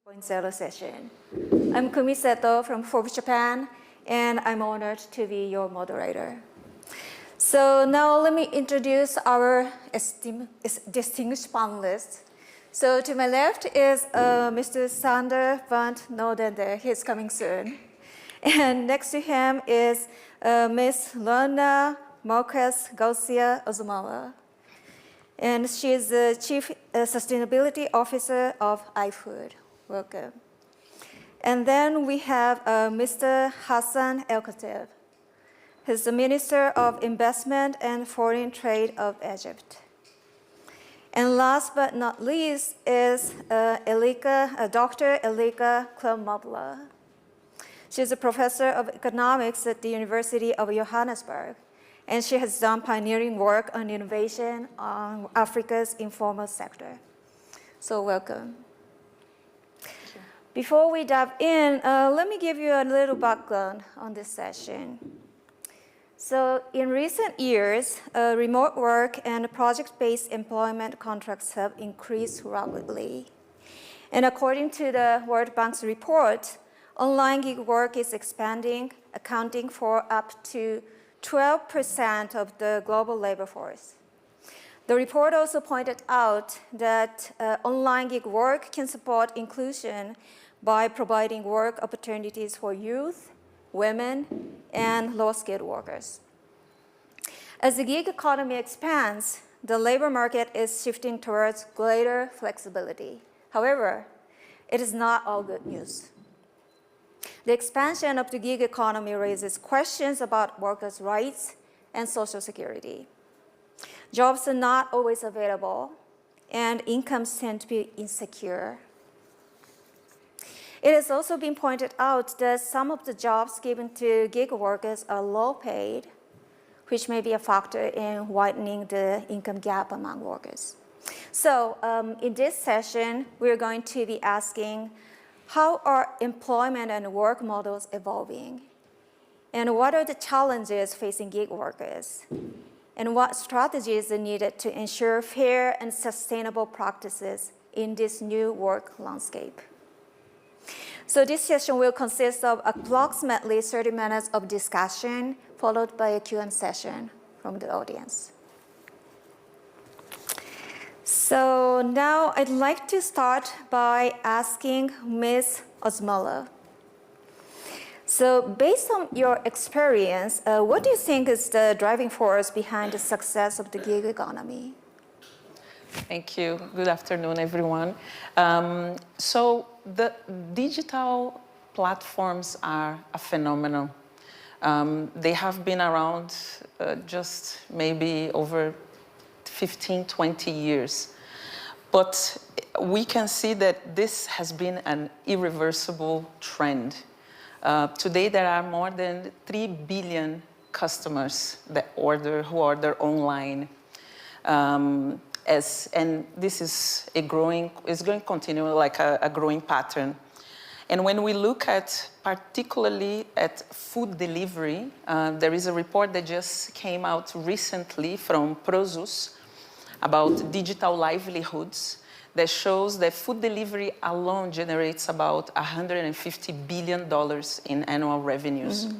2.0 session. I'm Kumi Seto from Forbes Japan, and I'm honored to be your moderator. So now let me introduce our distinguished panelists. So to my left is Mr. Sander van Nodende. He's coming soon. And next to him is Ms. Lorna Marquez Garcia Ozumala. And she is the Chief Sustainability Officer of iFood. Welcome. And then we have Mr. Hassan El-Khatib. He's the Minister of Investment and Foreign Trade of Egypt. And last but not least is Dr. Elika Klemobla. She's a professor of economics at the University of Johannesburg, and she has done pioneering work on innovation on Africa's informal sector. So welcome. Before we dive in, let me give you a little background on this session. So in recent years, remote work and project-based employment contracts have increased rapidly. And according to the World Bank's report, online gig work is expanding, accounting for up to 12% of the global labor force. The report also pointed out that online gig work can support inclusion by providing work opportunities for youth, women, and low-skilled workers. As the gig economy expands, the labor market is shifting towards greater flexibility. However, it is not all good news. The expansion of the gig economy raises questions about workers' rights and social security. Jobs are not always available, and incomes tend to be insecure. It has also been pointed out that some of the jobs given to gig workers are low paid, which may be a factor in widening the income gap among workers. So in this session, we're going to be asking, how are employment and work models evolving? And what are the challenges facing gig workers? And what strategies are needed to ensure fair and sustainable practices in this new work landscape? So this session will consist of approximately 30 minutes of discussion, followed by a Q&A session from the audience. So now I'd like to start by asking Ms. Ozumala. So based on your experience, what do you think is the driving force behind the success of the gig economy? Thank you. Good afternoon, everyone. So the digital platforms are a phenomenon. They have been around just maybe over 15, 20 years. But we can see that this has been an irreversible trend. Today, there are more than 3 billion customers that who order online. And this is going to continue like a growing pattern. And when we look at particularly at food delivery, there is a report that just came out recently from Prosus about digital livelihoods that shows that food delivery alone generates about $150 billion in annual revenues. Mm-hmm.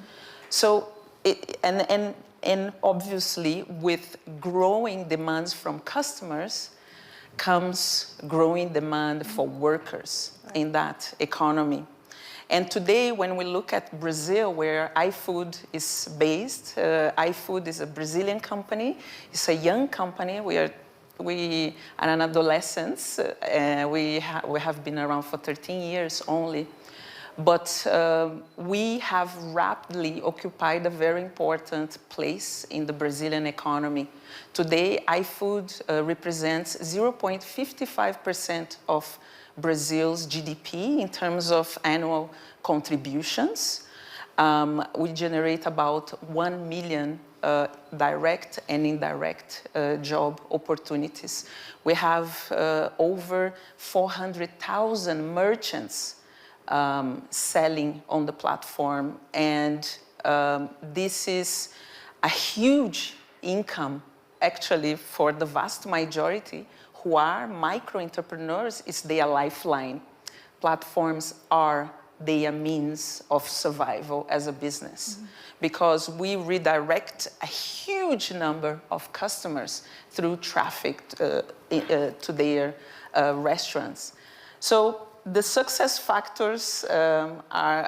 So, and obviously with growing demands from customers comes growing demand for workers in that economy. And today, when we look at Brazil, where iFood is based, iFood is a Brazilian company. It's a young company. We are an adolescence. We have been around for 13 years only. But we have rapidly occupied a very important place in the Brazilian economy. Today, iFood represents 0.55% of Brazil's GDP in terms of annual contributions. We generate about 1 million direct and indirect job opportunities. We have over 400,000 merchants selling on the platform, and this is a huge income actually for the vast majority who are micro-entrepreneurs. Is their lifeline. platforms are their means of survival as a business, because we redirect a huge number of customers through traffic to their restaurants. So the success factors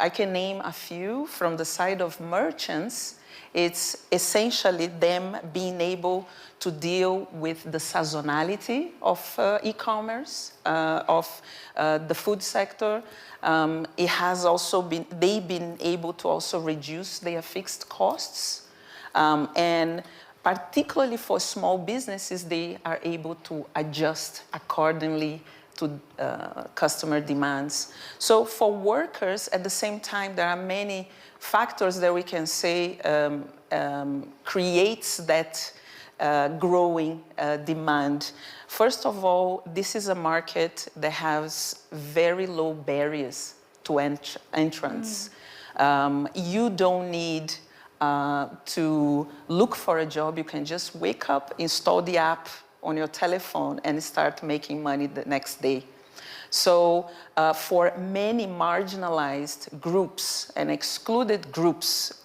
I can name a few. From the side of merchants, it's essentially them being able to deal with the seasonality of e-commerce, of the food sector. It has also they've been able to also reduce their fixed costs. And particularly for small businesses, they are able to adjust accordingly to customer demands. So for workers, at the same time, there are many factors that we can say creates that growing demand. First of all, this is a market that has very low barriers to entrance. You don't need to look for a job. You can just wake up, install the app on your telephone, and start making money the next day. So for many marginalized groups and excluded groups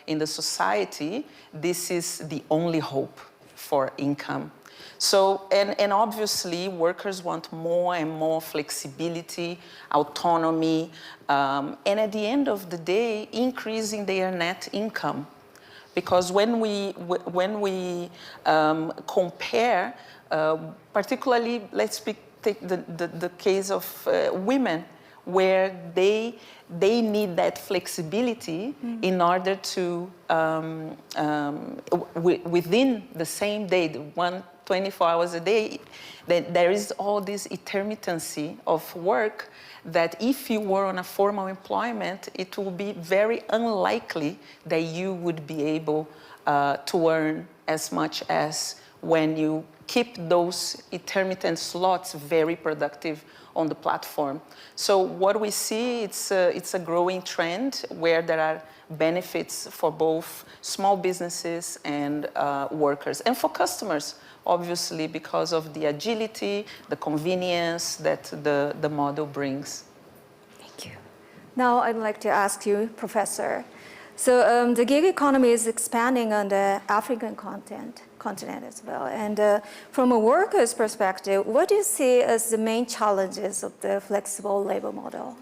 in the society, this is the only hope for income. So, and obviously, workers want more and more flexibility, autonomy, and at the end of the day, increasing their net income. Because when we compare, particularly, take the case of women, where they need that flexibility in order to, within the same day, 24 hours a day, that there is all this intermittency of work that if you were on a formal employment, it will be very unlikely that you would be able to earn as much as when you keep those intermittent slots very productive on the platform. So what we see, it's a growing trend where there are benefits for both small businesses and workers, and for customers, obviously, because of the agility, the convenience that the model brings. Thank you. Now I'd like to ask you, Professor. So the gig economy is expanding on the African continent as well. And from a worker's perspective, what do you see as the main challenges of the flexible labor model?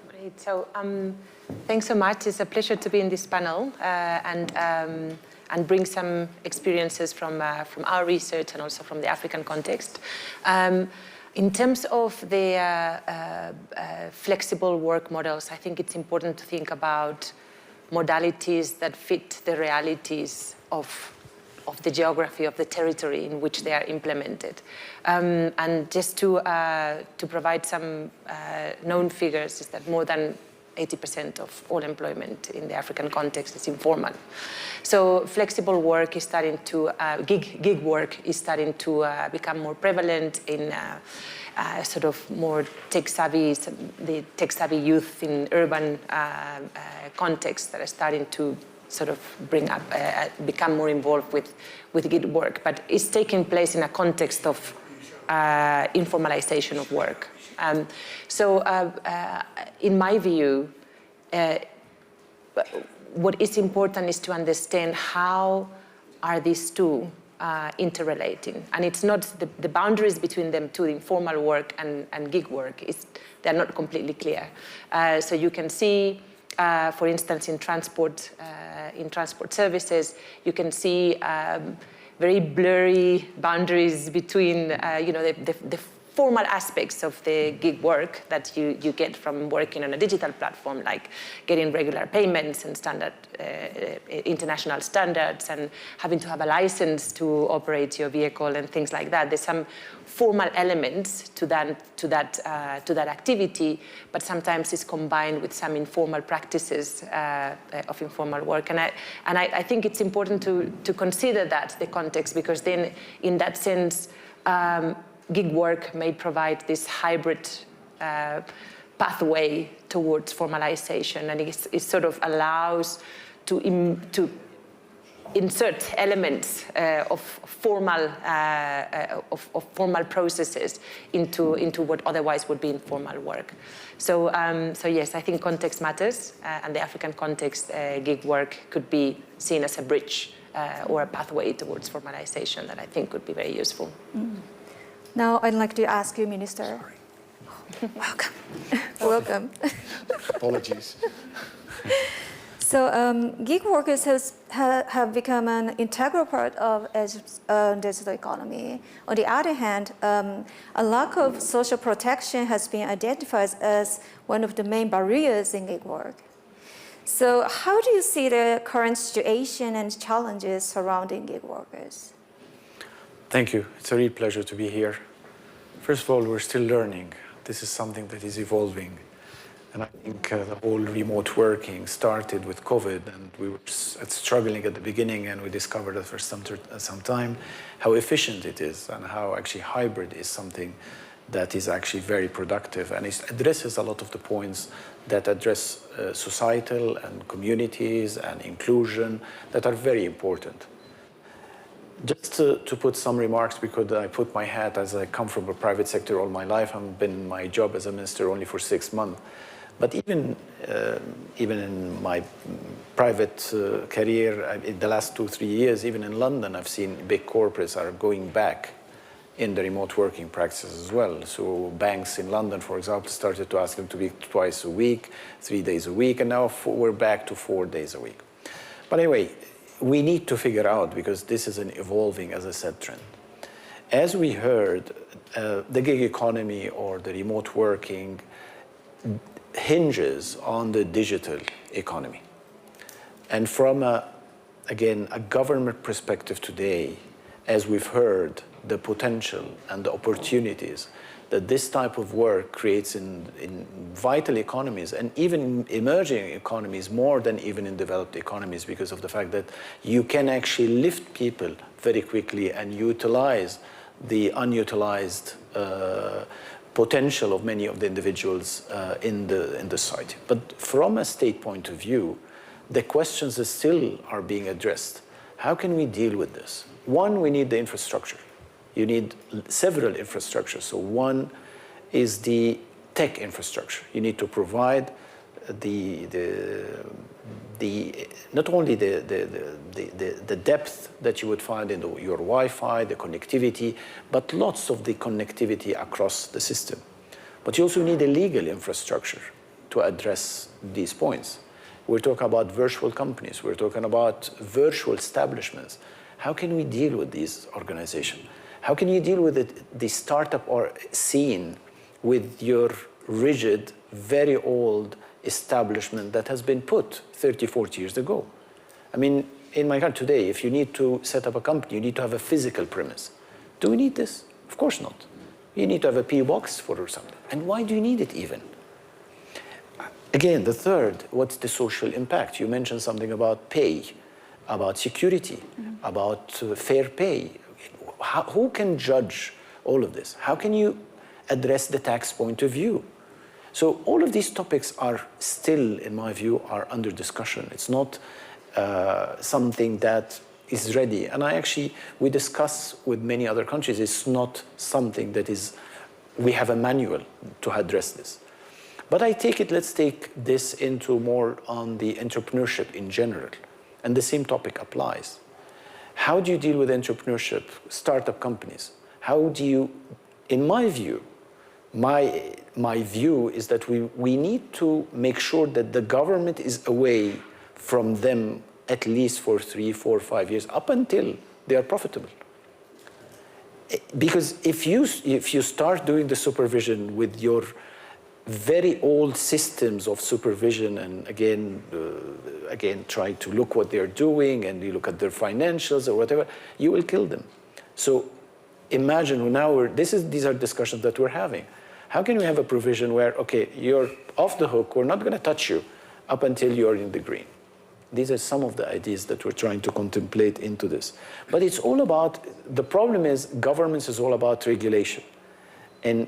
Great. So thanks so much. It's a pleasure to be in this panel and bring some experiences from our research and also from the African context. In terms of the flexible work models, I think it's important to think about modalities that fit the realities of the geography of the territory in which they are implemented. And just to provide some known figures is that more than 80% of all employment in the African context is informal. So flexible work is starting to, gig work is starting to become more prevalent in sort of more tech-savvy, the tech-savvy youth in urban contexts that are starting to sort of bring up, become more involved with gig work. But it's taking place in a context of informalization of work. So in my view, what is important is to understand how are these two interrelating. And it's not the boundaries between them two, the informal work and gig work, they're not completely clear. So you can see, for instance, in transport services, you can see very blurry boundaries between, the formal aspects of the gig work that you get from working on a digital platform, like getting regular payments and standard international standards and having to have a license to operate your vehicle and things like that. There's some formal elements to that activity, but sometimes it's combined with some informal practices of informal work. And I think it's important to consider that, the context, because then in that sense, gig work may provide this hybrid pathway towards formalization, and it sort of allows to insert elements of formal processes into what otherwise would be informal work. So yes, I think context matters, and the African context, gig work could be seen as a bridge or a pathway towards formalization that I think could be very useful. Now I'd like to ask you, Minister. Welcome. Welcome. Apologies. So gig workers have become an integral part of digital economy. On the other hand, a lack of social protection has been identified as one of the main barriers in gig work. So how do you see the current situation and challenges surrounding gig workers? Thank you. It's a real pleasure to be here. First of all, we're still learning. This is something that is evolving. And I think the whole remote working started with COVID, and we were struggling at the beginning, and we discovered after some time how efficient it is and how actually hybrid is something that is actually very productive, and it addresses a lot of the points that address societal and communities and inclusion that are very important. Just to put some remarks, because I put my hat as I come from a private sector all my life. I've been in my job as a minister only for 6 months. But even in my private career, in the last 2-3 years, even in London, I've seen big corporates are going back in the remote working practices as well. So banks in London, for example, started to ask them to be twice a week, 3 days a week, and now we're back to 4 days a week. But anyway, we need to figure out, because this is an evolving, as I said, trend. As we heard, the gig economy or the remote working hinges on the digital economy. And from, again, a government perspective today, as we've heard, the potential and the opportunities that this type of work creates in vital economies and even emerging economies more than even in developed economies, because of the fact that you can actually lift people very quickly and utilize the unutilized potential of many of the individuals in the society. But from a state point of view, the questions that still are being addressed. How can we deal with this? One, we need the infrastructure. You need several infrastructures. So one is the tech infrastructure. You need to provide not only the depth that you would find in your Wi-Fi, the connectivity, but lots of the connectivity across the system. But you also need a legal infrastructure to address these points. We're talking about virtual companies. We're talking about virtual establishments. How can we deal with these organizations? How can you deal with the startup or scene with your rigid, very old establishment that has been put 30, 40 years ago? I mean, in my country today, if you need to set up a company, you need to have a physical premise. Do we need this? Of course not. You need to have a PO box for something. And why do you need it even? Again, the third, what's the social impact? You mentioned something about pay, about security, about fair pay. Who can judge all of this? How can you address the tax point of view? So all of these topics are still, in my view, are under discussion. It's not something that is ready. And we discuss with many other countries, it's not something that we have a manual to address this. But let's take this into more on the entrepreneurship in general. And the same topic applies. How do you deal with entrepreneurship, startup companies? How do you, in my view, my view is that we need to make sure that the government is away from them at least for 3, 4, 5 years, up until they are profitable. Because if you start doing the supervision with your very old systems of supervision, and again try to look what they're doing, and you look at their financials or whatever, you will kill them. So imagine now these are discussions that we're having. How can we have a provision where, okay, you're off the hook, we're not going to touch you up until you're in the green? These are some of the ideas that we're trying to contemplate into this. But it's all about, the problem is governments is all about regulation. And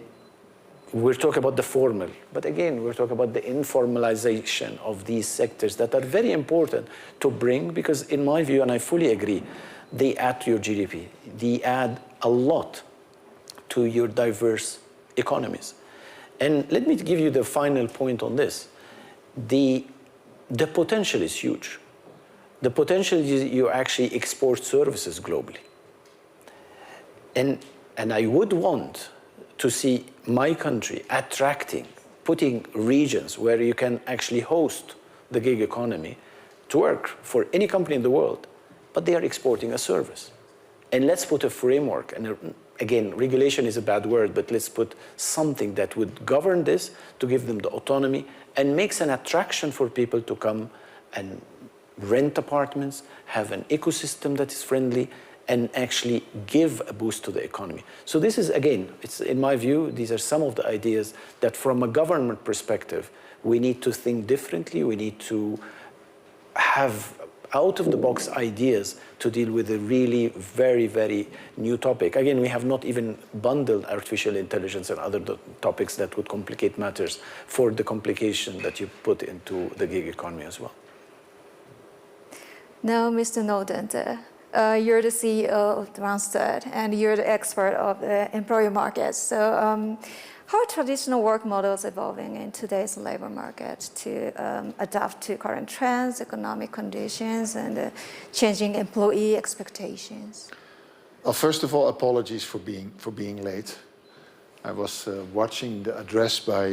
we're talking about the formal, but again, we're talking about the informalization of these sectors that are very important to bring, because in my view, and I fully agree, they add to your GDP. They add a lot to your diverse economies. And let me give you the final point on this. The potential is huge. The potential is you actually export services globally. And I would want to see my country attracting, putting regions where you can actually host the gig economy to work for any company in the world, but they are exporting a service. And let's put a framework, and again, regulation is a bad word, but let's put something that would govern this to give them the autonomy and makes an attraction for people to come and rent apartments, have an ecosystem that is friendly, and actually give a boost to the economy. So this is, again, it's, in my view, these are some of the ideas that from a government perspective, we need to think differently. We need to have out-of-the-box ideas to deal with a really very, very new topic. Again, we have not even bundled artificial intelligence and other topics that would complicate matters for the complication that you put into the gig economy as well. Now, Mr. Nodent, you're the CEO of Randstad, and you're the expert of the employer market. So how are traditional work models evolving in today's labor market to adapt to current trends, economic conditions, and changing employee expectations? Well, first of all, apologies for being late. I was watching the address by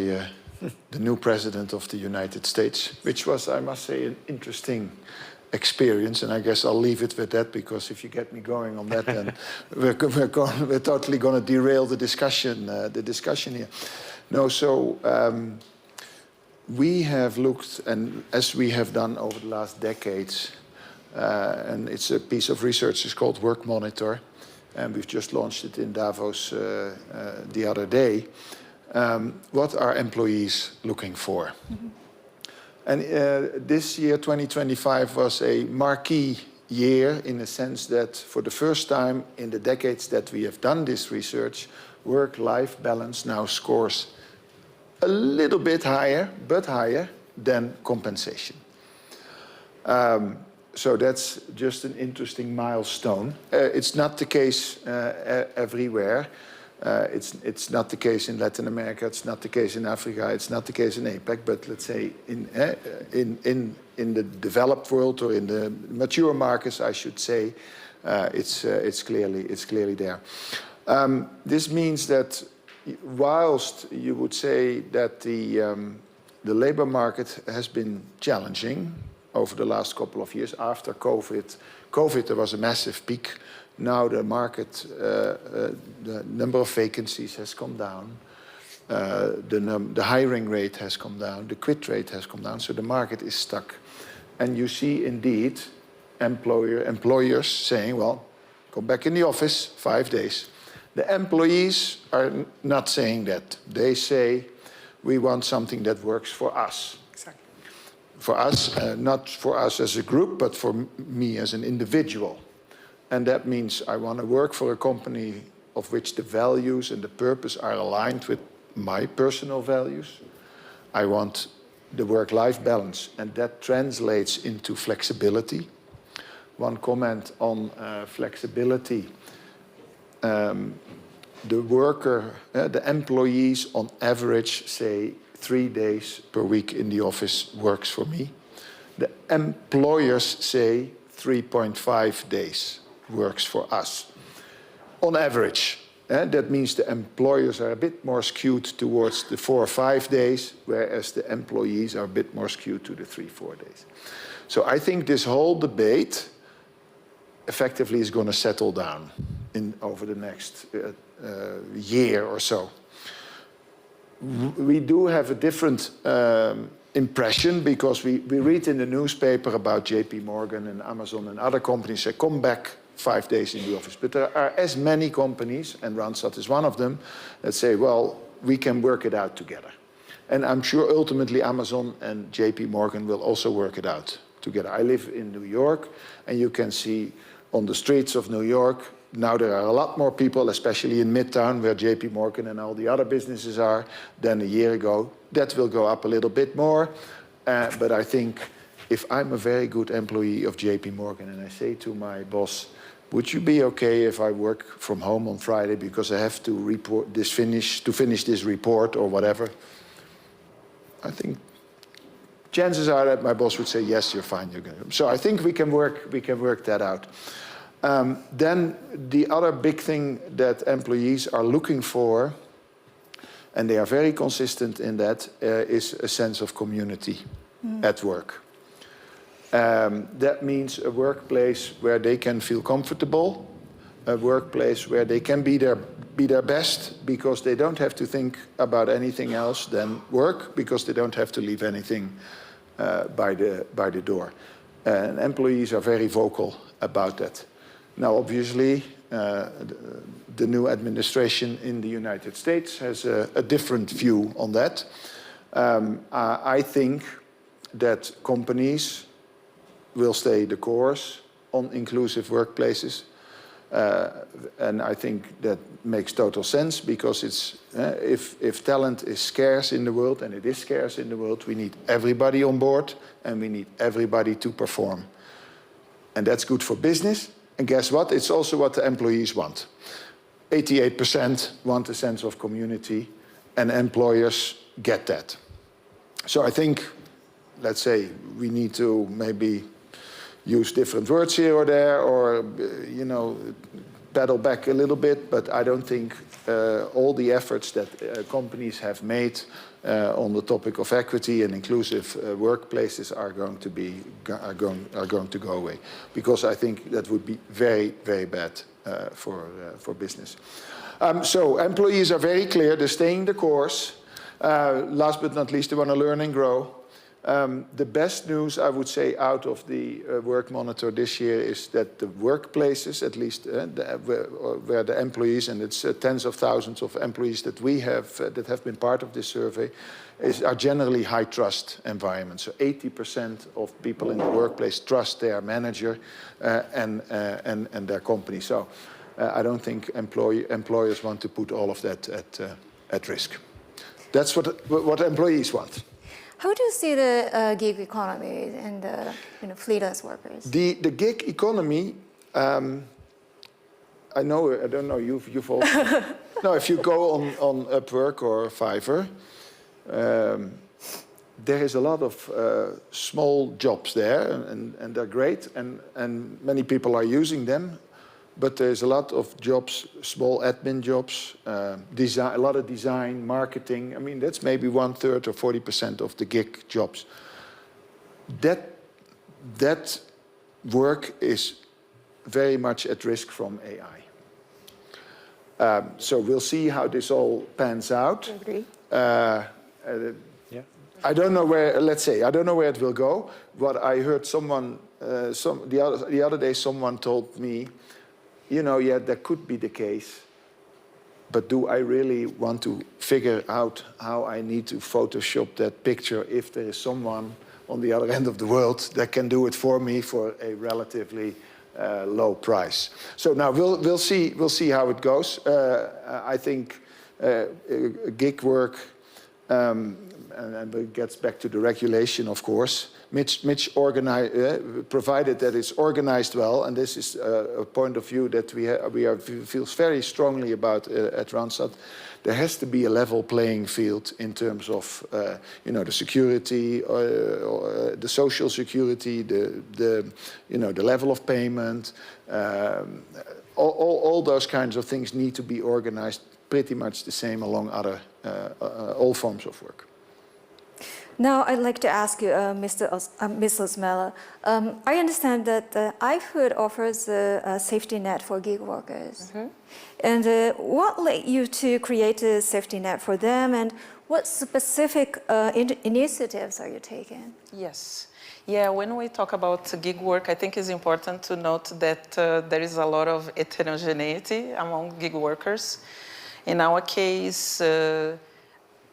the new president of the United States, which was, I must say, an interesting experience, and I guess I'll leave it with that, because if you get me going on that, then we're totally going to derail the discussion here. No, so we have looked, and as we have done over the last decades, and it's a piece of research, it's called Work Monitor, and we've just launched it in Davos the other day. What are employees looking for? Mm-hmm. And this year, 2025, was a marquee year in the sense that for the first time in the decades that we have done this research, work-life balance now scores a little bit higher, but higher than compensation. So that's just an interesting milestone. It's not the case everywhere. It's not the case in Latin America, it's not the case in Africa, it's not the case in APEC, but let's say in the developed world, or in the mature markets, I should say, it's clearly there. This means that whilst you would say that the labor market has been challenging over the last couple of years after COVID, there was a massive peak. Now the market, the number of vacancies has come down, the hiring rate has come down, the quit rate has come down, so the market is stuck. And you see indeed employers saying, well, come back in the office 5 days. The employees are not saying that. They say, we want something that works for us. Exactly. For us, not for us as a group, but for me as an individual. And that means I want to work for a company of which the values and the purpose are aligned with my personal values. I want the work-life balance, and that translates into flexibility. One comment on flexibility. The employees on average say 3 days per week in the office works for me. The employers say 3.5 days works for us. On average, that means the employers are a bit more skewed towards the 4 or 5 days, whereas the employees are a bit more skewed to the 3-4 days. So I think this whole debate effectively is going to settle down over the next year or so. We do have a different impression, because we read in the newspaper about JP Morgan and Amazon and other companies say, come back 5 days in the office. But there are as many companies, and Randstad is one of them, that say, well, we can work it out together. And I'm sure ultimately Amazon and JP Morgan will also work it out together. I live in New York, and you can see on the streets of New York now there are a lot more people, especially in Midtown, where JP Morgan and all the other businesses are, than a year ago. That will go up a little bit more. But I think if I'm a very good employee of JP Morgan and I say to my boss, would you be okay if I work from home on Friday because I have to finish this report or whatever? I think chances are that my boss would say, yes, you're fine, you're good. So I think we can work that out. Then the other big thing that employees are looking for, and they are very consistent in that, is a sense of community at work. That means a workplace where they can feel comfortable, a workplace where they can be their best because they don't have to think about anything else than work, because they don't have to leave anything by the door. And employees are very vocal about that. Now, obviously, the new administration in the United States has a different view on that. I think that companies will stay the course on inclusive workplaces. And I think that makes total sense, because it's, if talent is scarce in the world, and it is scarce in the world, we need everybody on board and we need everybody to perform. And that's good for business. And guess what? It's also what the employees want. 88% want a sense of community, and employers get that. So I think, let's say, we need to maybe use different words here or there, or, you know, pedal back a little bit, but I don't think all the efforts that companies have made on the topic of equity and inclusive workplaces are going to go away, because I think that would be very, very bad for business. So employees are very clear; they're staying the course. Last but not least, they want to learn and grow. The best news, I would say, out of the Work Monitor this year is that the workplaces, at least where the employees, and it's tens of thousands of employees that we have that have been part of this survey, are generally high trust environments. So 80% of people in the workplace trust their manager and their company. So I don't think employers want to put all of that at risk. That's what employees want. How do you see the gig economy and the freelance workers? The gig economy, I don't know, you've all... No, if you go on Upwork or Fiverr, there is a lot of small jobs there, and they're great, and many people are using them. But there's a lot of jobs, small admin jobs, design, a lot of design, marketing. I mean, that's maybe 1/3 or 40% of the gig jobs. That work is very much at risk from AI. So we'll see how this all pans out. I agree. Yeah. I don't know where. Let's say I don't know where it will go. What I heard someone the other day, someone told me, you know, yeah, that could be the case, but do I really want to figure out how I need to Photoshop that picture if there is someone on the other end of the world that can do it for me for a relatively low price? So now we'll see how it goes. I think gig work, and it gets back to the regulation, of course. Provided that it's organized well, and this is a point of view that we feel very strongly about at Randstad. There has to be a level playing field in terms of the security, the social security, the level of payment. All those kinds of things need to be organized pretty much the same along all forms of work. Now, I'd like to ask you, Mrs. Meller, I understand that iFood offers a safety net for gig workers. Mm-hmm. And what led you to create a safety net for them, and what specific initiatives are you taking? Yes. Yeah, when we talk about gig work, I think it's important to note that there is a lot of heterogeneity among gig workers. In our case,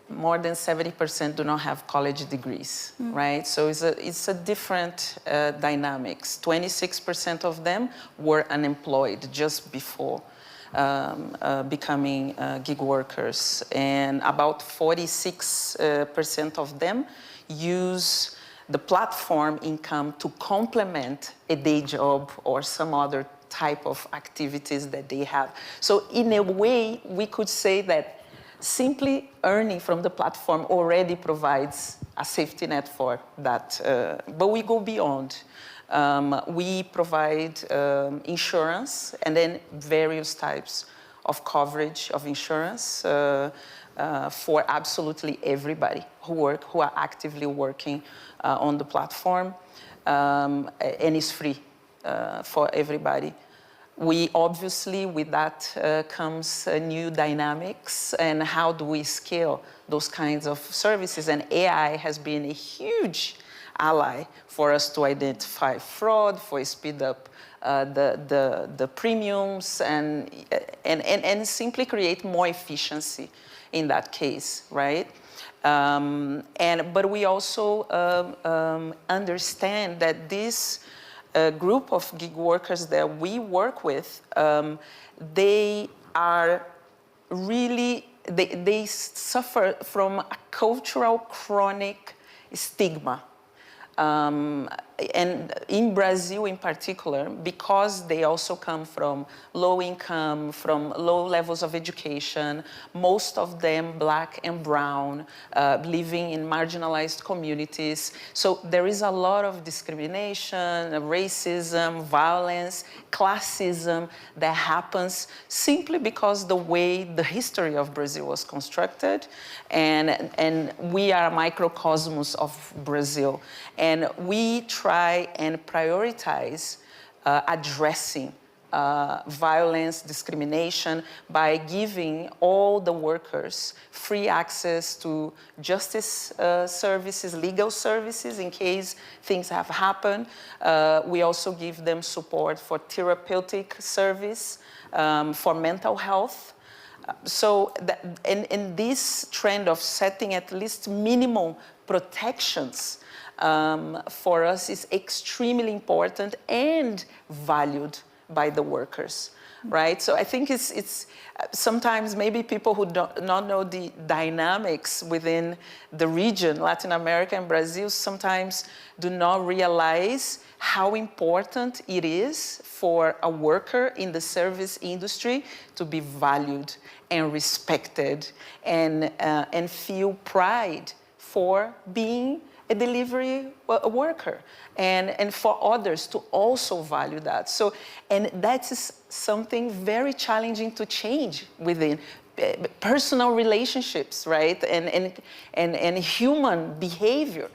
more than 70% do not have college degrees, right? So it's a different dynamics. 26% of them were unemployed just before becoming gig workers, and about 46% of them use the platform income to complement a day job or some other type of activities that they have. So in a way, we could say that simply earning from the platform already provides a safety net for that. But we go beyond. We provide insurance and then various types of coverage of insurance for absolutely everybody who are actively working on the platform, and it's free for everybody. We obviously, with that comes new dynamics, and how do we scale those kinds of services? And AI has been a huge ally for us to identify fraud, for speed up the premiums, and simply create more efficiency in that case, right? But we also understand that this group of gig workers that we work with, they are really, they suffer from a cultural chronic stigma. And in Brazil in particular, because they also come from low income, from low levels of education, most of them Black and brown, living in marginalized communities. So there is a lot of discrimination, racism, violence, classism that happens simply because the way the history of Brazil was constructed, and we are a microcosmos of Brazil. And we try and prioritize addressing violence, discrimination by giving all the workers free access to justice services, legal services in case things have happened. We also give them support for therapeutic service, for mental health. So in this trend of setting at least minimum protections for us is extremely important and valued by the workers, right? So I think it's sometimes maybe people who do not know the dynamics within the region, Latin America and Brazil, sometimes do not realize how important it is for a worker in the service industry to be valued and respected and feel pride for being a delivery worker, and for others to also value that. So, and that is something very challenging to change within personal relationships, right? And human behavior.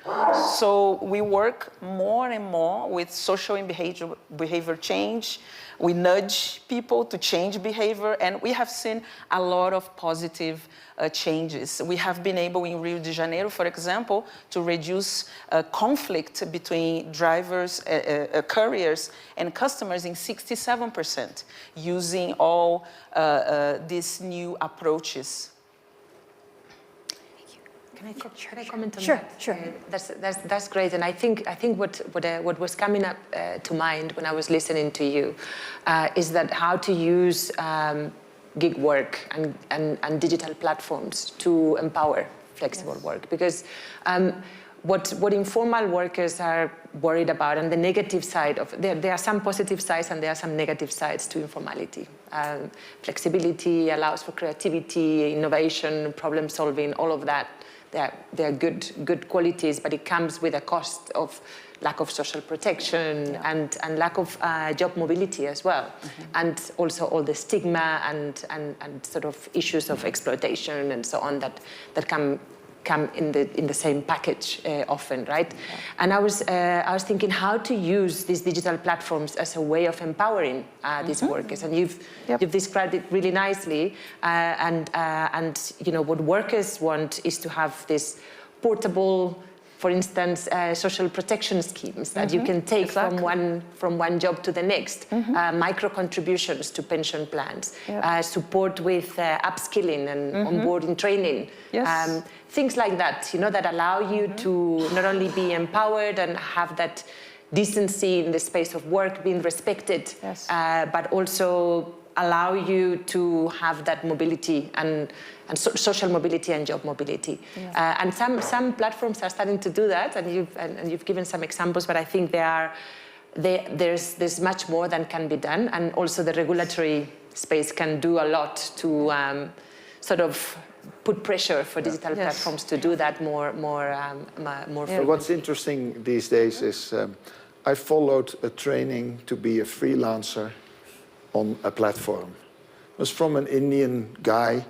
So we work more and more with social and behavior change. We nudge people to change behavior, and we have seen a lot of positive changes. We have been able in Rio de Janeiro, for example, to reduce conflict between drivers, couriers, and customers in 67% using all these new approaches. Can I comment on Sure, that? sure. That's great, and I think what was coming up to mind when I was listening to you is that how to use gig work and digital platforms to empower flexible work, because what informal workers are worried about, and the negative side of there are some positive sides and there are some negative sides to informality. Flexibility allows for creativity, innovation, problem solving, all of that. They're good qualities, but it comes with a cost of lack of social protection and lack of job mobility as well, and also all the stigma and sort of issues of exploitation and so on that come in the same package often, right? And I was thinking how to use these digital platforms as a way of empowering these workers, and you've described it really nicely. And you know what workers want is to have this portable, for instance, social protection schemes that you can take from one job to the next, micro contributions to pension plans, support with upskilling and onboarding training, things like that, that allow you to not only be empowered and have that decency in the space of work being respected, but also allow you to have that mobility and social mobility and job mobility. And some platforms are starting to do that, and you've given some examples, but I think there's much more than can be done, and also the regulatory space can do a lot to sort of put pressure for digital platforms to do that more frequently. What's interesting these days is I followed a training to be a freelancer on a platform. It was from an Indian guy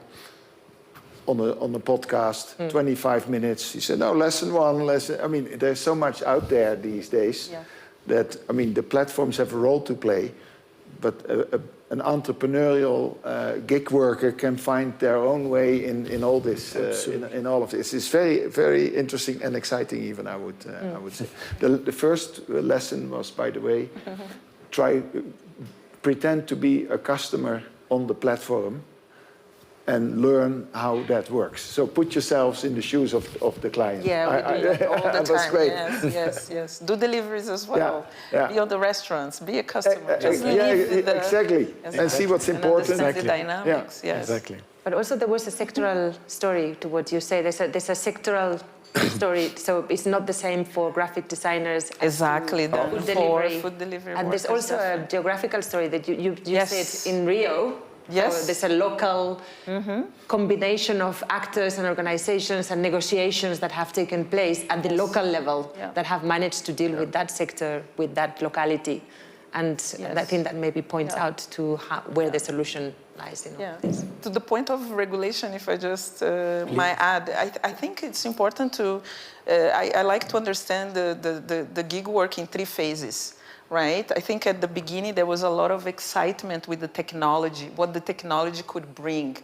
on a podcast, 25 minutes. He said, no, lesson one, I mean, there's so much out there these days that, I mean, the platforms have a role to play, but an entrepreneurial gig worker can find their own way in all this, in all of this. It's very, very interesting and exciting even, I would say. The first lesson was, by the way, pretend to be a customer on the platform and learn how that works. So put yourselves in the shoes of the client. Yeah, we do that all the time. That's great. Yes. Do deliveries as well. Be on the restaurants. Be a customer. Just live with exactly. And see what's important. And understand the dynamics. Exactly. But also there was a sectoral story to what you say. There's a sectoral story, so it's not the same for graphic designers. Exactly, food delivery. Food delivery. And there's also a geographical story that you said in Rio. Yes. So there's a local combination of actors and organizations and negotiations that have taken place at the local level that have managed to deal with that sector, with that locality. And I think that maybe points out to where the solution lies in all this. To the point of regulation, if I just might add, I think it's important to, I like to understand the gig work in 3 phases. Right? I think at the beginning there was a lot of excitement with the technology, what the technology could bring,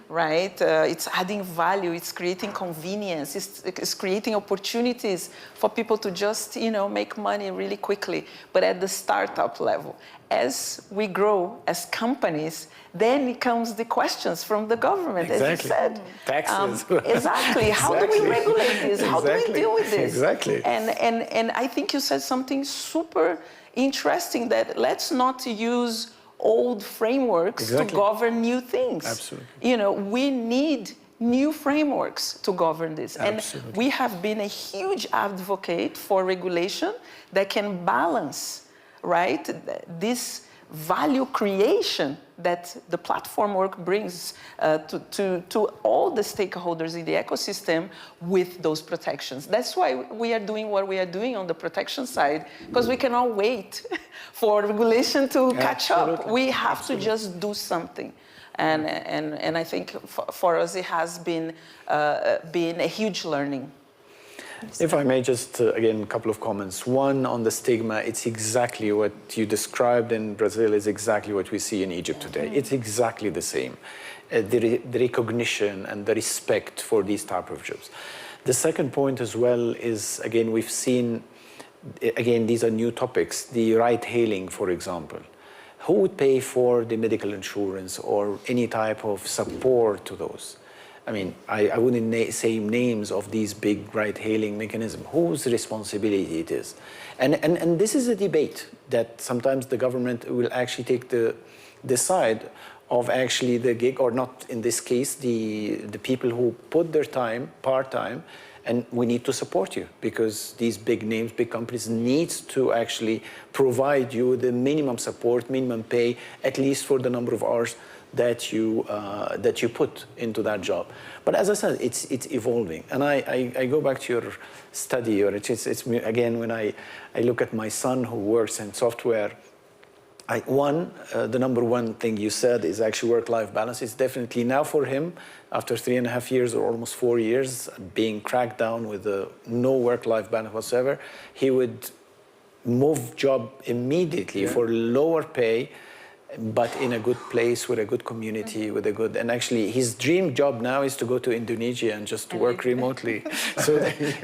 right? It's adding value, it's creating convenience, it's creating opportunities for people to just, make money really quickly, but at the startup level. As we grow as companies, then it comes the questions from the government, as you said. Taxes. Exactly. How do we regulate this? How do we deal with this? Exactly. And I think you said something super interesting, that let's not use old frameworks to govern new things. Absolutely. We need new frameworks to govern this. Absolutely. And we have been a huge advocate for regulation that can balance, right, this value creation that the platform work brings to all the stakeholders in the ecosystem with those protections. That's why we are doing what we are doing on the protection side, because we cannot wait for regulation to catch up. We have to just do something. And I think for us it has been a huge learning. If I may just, again, a couple of comments. One, on the stigma, it's exactly what you described in Brazil is exactly what we see in Egypt today. It's exactly the same. The recognition and the respect for these type of jobs. The second point as well is, again, we've seen, again, these are new topics, the ride-hailing, for example. Who would pay for the medical insurance or any type of support to those? I mean, I wouldn't say names of these big ride-hailing mechanisms. Whose responsibility it is? And this is a debate that sometimes the government will actually take the side of actually the gig, or not in this case, the people who put their time, part-time, and we need to support you because these big names, big companies need to actually provide you the minimum support, minimum pay, at least for the number of hours that you put into that job. But as I said, it's evolving. And I go back to your study, or it's again, when I look at my son who works in software, the number one thing you said is actually work-life balance. It's definitely now for him, after 3.5 years or almost 4 years, being cracked down with no work-life balance whatsoever, he would move job immediately for lower pay, but in a good place with a good community, with a good, and actually his dream job now is to go to Indonesia and just work remotely. So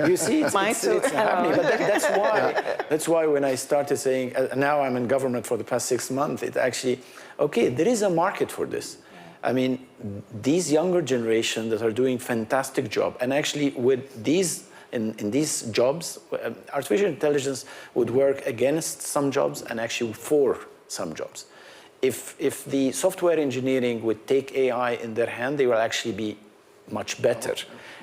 you see, it's happening. But that's why when I started saying, now I'm in government for the past 6 months, it actually, okay, there is a market for this. I mean, these younger generation that are doing fantastic job, and actually with these, in these jobs, artificial intelligence would work against some jobs and actually for some jobs. If the software engineering would take AI in their hand, they will actually be much better.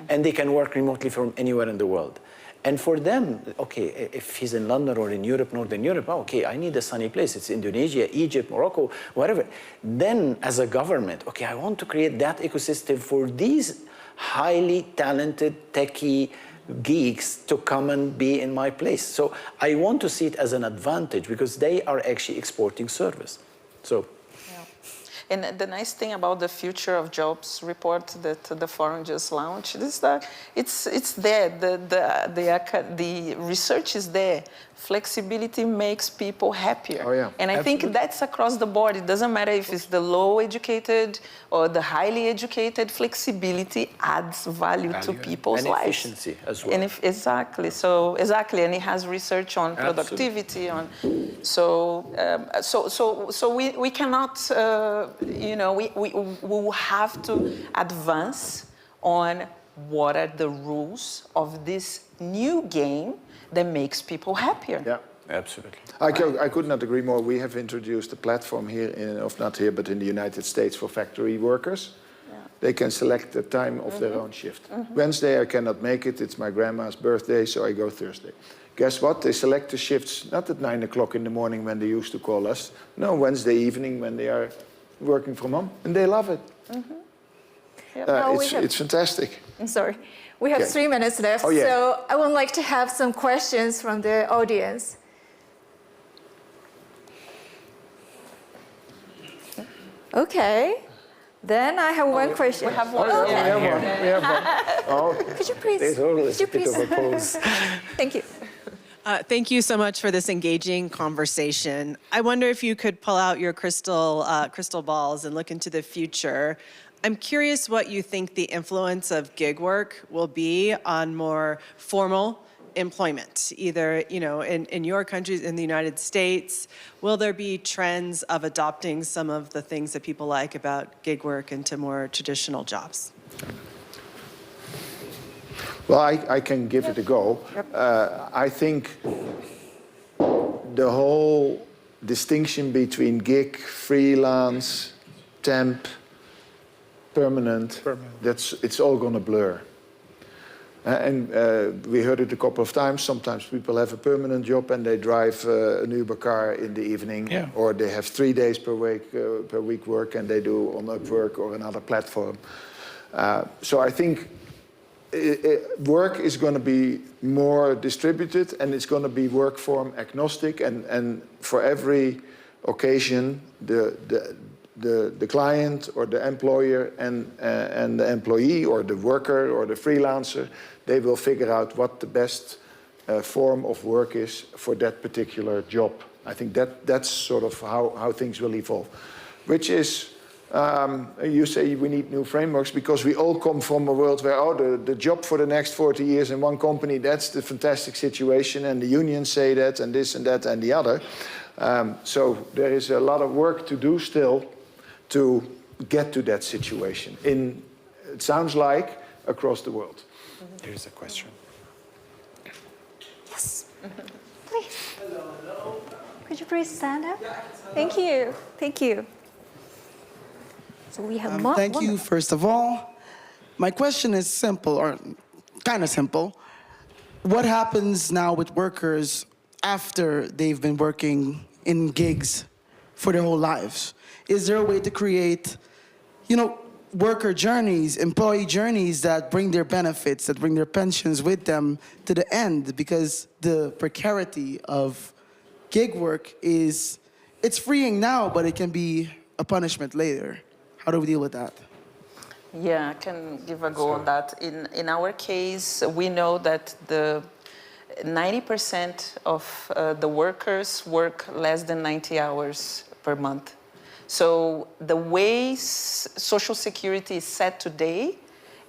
And they can work remotely from anywhere in the world. And for them, okay, if he's in London or in Europe, Northern Europe, okay, I need a sunny place. It's Indonesia, Egypt, Morocco, whatever. Then as a government, okay, I want to create that ecosystem for these highly talented, techie geeks to come and be in my place. So I want to see it as an advantage because they are actually exporting service. So. And the nice thing about the Future of Jobs report that the forum just launched is that it's there. The research is there. Flexibility makes people happier. Oh, yeah. And I think that's across the board. It doesn't matter if it's the low educated or the highly educated. Flexibility adds value to people's lives. And efficiency as well. And exactly. So exactly. And it has research on productivity. So we cannot. We will have to advance on what are the rules of this new game that makes people happier. Yeah, absolutely. I could not agree more. We have introduced a platform here, not here, but in the United States for factory workers. Yeah. They can select the time of their own shift. Wednesday I cannot make it, it's my grandma's birthday, so I go Thursday. Guess what? They select the shifts not at 9 o'clock in the morning when they used to call us. No, Wednesday evening when they are working from home, and they love it. It's fantastic. I'm sorry. We have 3 minutes left, Oh, yeah. so I would like to have some questions from the audience. Okay. Then I have one question. We have one. We have one. Oh, Could you please? There's always a bit of a pause. Thank you. Thank you so much for this engaging conversation. I wonder if you could pull out your crystal balls and look into the future. I'm curious what you think the influence of gig work will be on more formal employment, either in your countries, in the United States. Will there be trends of adopting some of the things that people like about gig work into more traditional jobs? well, I can give it a go. I think the whole distinction between gig, freelance, temp, permanent. It's all going to blur. And we heard it a couple of times. Sometimes people have a permanent job and they drive an Uber car in the evening, or they have 3 days per week work and they do on Upwork or another platform. So I think work is going to be more distributed and it's going to be work form agnostic, and for every occasion the client or the employer and the employee or the worker or the freelancer, they will figure out what the best form of work is for that particular job. I think that's sort of how things will evolve, which is, you say we need new frameworks because we all come from a world where, the job for the next 40 years in one company, that's the fantastic situation, and the unions say that, and this and that and the other. So there is a lot of work to do still to get to that situation, it sounds like, across the world. There is a question. Yes. Please. Hello. Could you please stand up? Thank you. Thank you. So we have more. Thank you, first of all. My question is simple, or kind of simple. What happens now with workers after they've been working in gigs for their whole lives? Is there a way to create, worker journeys, employee journeys that bring their benefits, that bring their pensions with them to the end? Because the precarity of gig work it's freeing now, but it can be a punishment later. How do we deal with that? Yeah, I can give a go on that. In our case, we know that 90% of the workers work less than 90 hours per month. So the way Social Security is set today,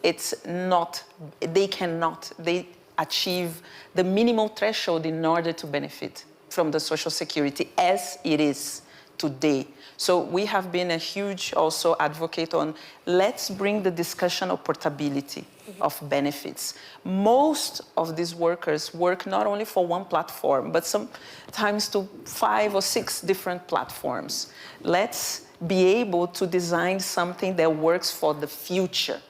it's not, they achieve the minimal threshold in order to benefit from the Social Security as it is today. So we have been a huge also advocate on let's bring the discussion of portability of benefits. Most of these workers work not only for one platform, but sometimes to 5 or 6 different platforms. Let's be able to design something that works for the future.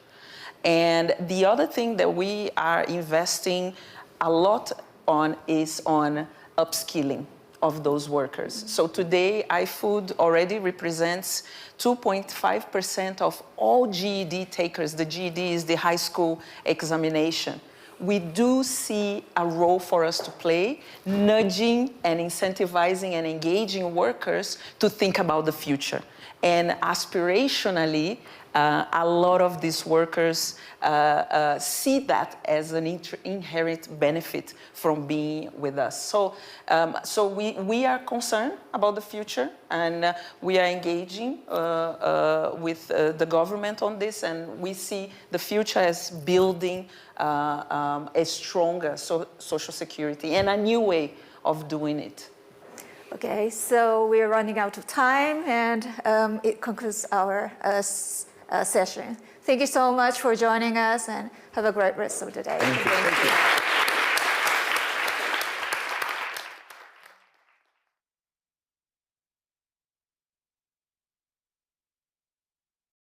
And the other thing that we are investing a lot on is on upskilling of those workers. So today, iFood already represents 2.5% of all GED takers. The GED is the high school examination. We do see a role for us to play, nudging and incentivizing and engaging workers to think about the future. And aspirationally, a lot of these workers see that as an inherent benefit from being with us. So, we are concerned about the future, and we are engaging with the government on this, and we see the future as building a stronger social security and a new way of doing it. Okay, so we're running out of time, and it concludes our session. Thank you so much for joining us, and have a great rest of the day. Thank you.